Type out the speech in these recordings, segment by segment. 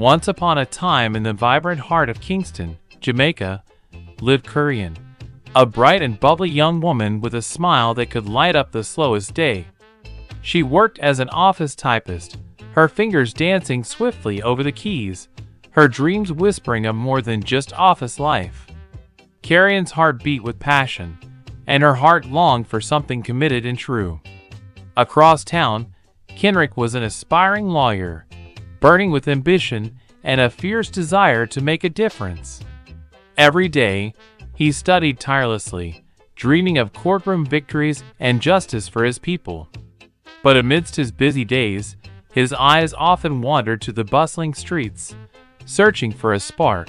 Once upon a time, in the vibrant heart of Kingston, Jamaica, lived Kurian, a bright and bubbly young woman with a smile that could light up the slowest day. She worked as an office typist, her fingers dancing swiftly over the keys, her dreams whispering of more than just office life. Kurian's heart beat with passion, and her heart longed for something committed and true. Across town, Kenrick was an aspiring lawyer, burning with ambition and a fierce desire to make a difference. Every day, he studied tirelessly, dreaming of courtroom victories and justice for his people. But amidst his busy days, his eyes often wandered to the bustling streets, searching for a spark,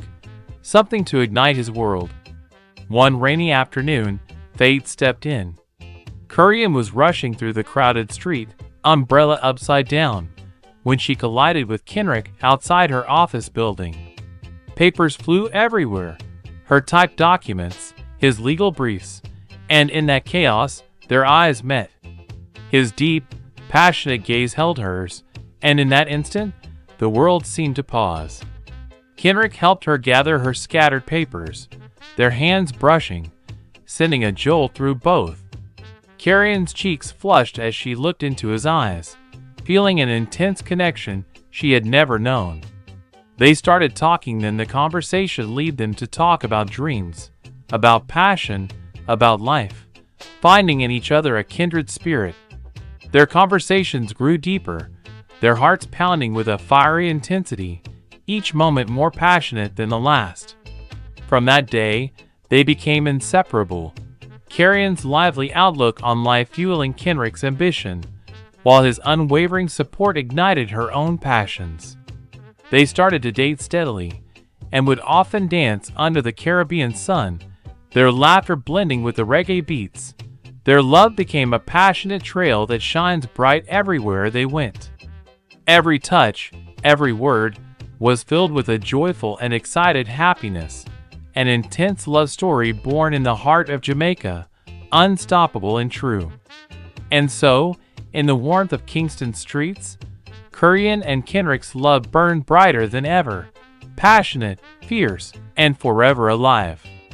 something to ignite his world. One rainy afternoon, fate stepped in. Kurian was rushing through the crowded street, umbrella upside down, when she collided with Kenrick outside her office building. Papers flew everywhere, her typed documents, his legal briefs, and in that chaos, their eyes met. His deep, passionate gaze held hers, and in that instant, the world seemed to pause. Kenrick helped her gather her scattered papers, their hands brushing, sending a jolt through both. Kurian's cheeks flushed as she looked into his eyes, feeling an intense connection she had never known. They started talking, then the conversation led them to talk about dreams, about passion, about life, finding in each other a kindred spirit. Their conversations grew deeper, their hearts pounding with a fiery intensity, each moment more passionate than the last. From that day, they became inseparable, Kurian's lively outlook on life fueling Kenrick's ambition, while his unwavering support ignited her own passions. They started to date steadily, and would often dance under the Caribbean sun, their laughter blending with the reggae beats. Their love became a passionate trail that shines bright everywhere they went. Every touch, every word, was filled with a joyful and excited happiness, an intense love story born in the heart of Jamaica, unstoppable and true. And so, in the warmth of Kingston streets, Kurian and Kenrick's love burned brighter than ever, passionate, fierce, and forever alive.